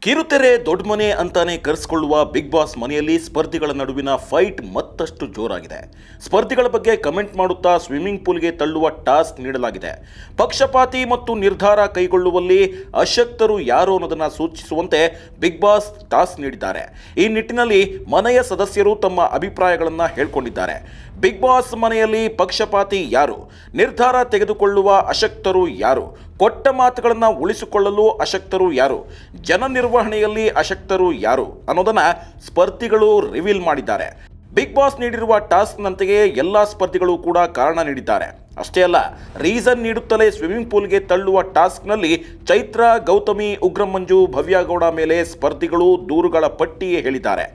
ಕಿರುತೆರೆ ದೊಡ್ಡ ಮನೆ ಅಂತಾನೆ ಕರೆಸಿಕೊಳ್ಳುವ ಬಿಗ್ ಬಾಸ್ ಮನೆಯಲ್ಲಿ ಸ್ಪರ್ಧಿಗಳ ನಡುವಿನ ಫೈಟ್ ಮತ್ತಷ್ಟು ಜೋರಾಗಿದೆ. ಸ್ಪರ್ಧಿಗಳ ಬಗ್ಗೆ ಕಮೆಂಟ್ ಮಾಡುತ್ತಾ ಸ್ವಿಮ್ಮಿಂಗ್ ಪೂಲ್ಗೆ ತಳ್ಳುವ ಟಾಸ್ಕ್ ನೀಡಲಾಗಿದೆ. ಪಕ್ಷಪಾತಿ ಮತ್ತು ನಿರ್ಧಾರ ಕೈಗೊಳ್ಳುವಲ್ಲಿ ಅಶಕ್ತರು ಯಾರು ಅನ್ನೋದನ್ನು ಸೂಚಿಸುವಂತೆ ಬಿಗ್ ಬಾಸ್ ಟಾಸ್ಕ್ ನೀಡಿದ್ದಾರೆ. ಈ ನಿಟ್ಟಿನಲ್ಲಿ ಮನೆಯ ಸದಸ್ಯರು ತಮ್ಮ ಅಭಿಪ್ರಾಯಗಳನ್ನು ಹೇಳಿಕೊಂಡಿದ್ದಾರೆ. ಬಿಗ್ ಬಾಸ್ ಮನೆಯಲ್ಲಿ ಪಕ್ಷಪಾತಿ ಯಾರು, ನಿರ್ಧಾರ ತೆಗೆದುಕೊಳ್ಳುವ ಅಶಕ್ತರು ಯಾರು, ಕೊಟ್ಟ ಮಾತುಗಳನ್ನು ಉಳಿಸಿಕೊಳ್ಳಲು ಅಶಕ್ತರು ಯಾರು, ಜನ ನಿರ್ವಹಣೆಯಲ್ಲಿ ಅಶಕ್ತರು ಯಾರು ಅನ್ನೋದನ್ನ ಸ್ಪರ್ಧಿಗಳು ರಿವೀಲ್ ಮಾಡಿದ್ದಾರೆ. ಬಿಗ್ ಬಾಸ್ ನೀಡಿರುವ ಟಾಸ್ಕ್ನಂತೆಯೇ ಎಲ್ಲ ಸ್ಪರ್ಧಿಗಳು ಕೂಡ ಕಾರಣ ನೀಡಿದ್ದಾರೆ. ಅಷ್ಟೇ ಅಲ್ಲ, ರೀಸನ್ ನೀಡುತ್ತಲೇ ಸ್ವಿಮ್ಮಿಂಗ್ ಪೂಲ್ಗೆ ತಳ್ಳುವ ಟಾಸ್ಕ್ನಲ್ಲಿ ಚೈತ್ರ, ಗೌತಮಿ, ಉಗ್ರಂ ಮಂಜು, ಭವ್ಯಗೌಡ ಮೇಲೆ ಸ್ಪರ್ಧಿಗಳು ದೂರುಗಳ ಪಟ್ಟಿ ಹೇಳಿದ್ದಾರೆ.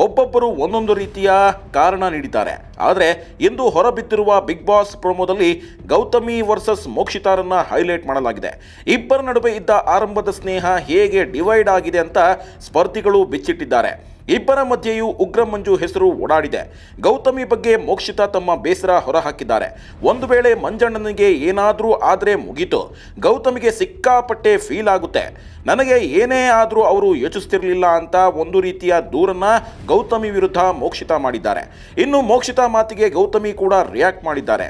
ಒಬ್ಬೊಬ್ಬರು ಒಂದೊಂದು ರೀತಿಯ ಕಾರಣ ನೀಡಿದ್ದಾರೆ. ಆದರೆ ಇಂದು ಹೊರಬಿದ್ದಿರುವ ಬಿಗ್ ಬಾಸ್ ಪ್ರೊಮೋದಲ್ಲಿ ಗೌತಮಿ ವರ್ಸಸ್ ಮೋಕ್ಷಿತಾರನ್ನ ಹೈಲೈಟ್ ಮಾಡಲಾಗಿದೆ. ಇಬ್ಬರ ನಡುವೆ ಇದ್ದ ಆರಂಭದ ಸ್ನೇಹ ಹೇಗೆ ಡಿವೈಡ್ ಆಗಿದೆ ಅಂತ ಸ್ಪರ್ಧಿಗಳು ಬಿಚ್ಚಿಟ್ಟಿದ್ದಾರೆ. ಇಬ್ಬರ ಮಧ್ಯೆಯೂ ಉಗ್ರಂ ಮಂಜು ಹೆಸರು ಓಡಾಡಿದೆ. ಗೌತಮಿ ಬಗ್ಗೆ ಮೋಕ್ಷಿತಾ ತಮ್ಮ ಬೇಸರ ಹೊರಹಾಕಿದ್ದಾರೆ. ಒಂದು ವೇಳೆ ಮಂಜಣ್ಣನಿಗೆ ಏನಾದರೂ ಆದರೆ ಮುಗೀತು, ಗೌತಮಿಗೆ ಸಿಕ್ಕಾಪಟ್ಟೆ ಫೀಲ್ ಆಗುತ್ತೆ, ನನಗೆ ಏನೇ ಆದರೂ ಅವರು ಯೋಚಿಸ್ತಿರ್ಲಿಲ್ಲ ಅಂತ ಒಂದು ರೀತಿಯ ದೂರನ್ನ ಗೌತಮಿ ವಿರುದ್ಧ ಮೋಕ್ಷಿತಾ ಮಾಡಿದ್ದಾರೆ. ಇನ್ನು ಮೋಕ್ಷಿತಾ ಮಾತಿಗೆ ಗೌತಮಿ ಕೂಡ ರಿಯಾಕ್ಟ್ ಮಾಡಿದ್ದಾರೆ.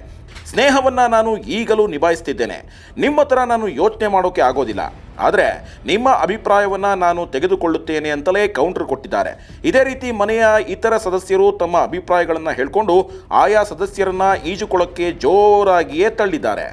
ಸ್ನೇಹವನ್ನು ನಾನು ಈಗಲೂ ನಿಭಾಯಿಸ್ತಿದ್ದೇನೆ, ನಿಮ್ಮ ಥರ ನಾನು ಯೋಚನೆ ಮಾಡೋಕೆ ಆಗೋದಿಲ್ಲ, ಆದರೆ ನಿಮ್ಮ ಅಭಿಪ್ರಾಯವನ್ನು ನಾನು ತೆಗೆದುಕೊಳ್ಳುತ್ತೇನೆ ಅಂತಲೇ ಕೌಂಟರ್ ಕೊಟ್ಟಿದ್ದಾರೆ. ಇದೇ ರೀತಿ ಮನೆಯ ಇತರ ಸದಸ್ಯರು ತಮ್ಮ ಅಭಿಪ್ರಾಯಗಳನ್ನು ಹೇಳಿಕೊಂಡು ಆಯಾ ಸದಸ್ಯರನ್ನ ಈಜುಕೊಳಕ್ಕೆ ಜೋರಾಗಿಯೇ ತಳ್ಳಿದ್ದಾರೆ.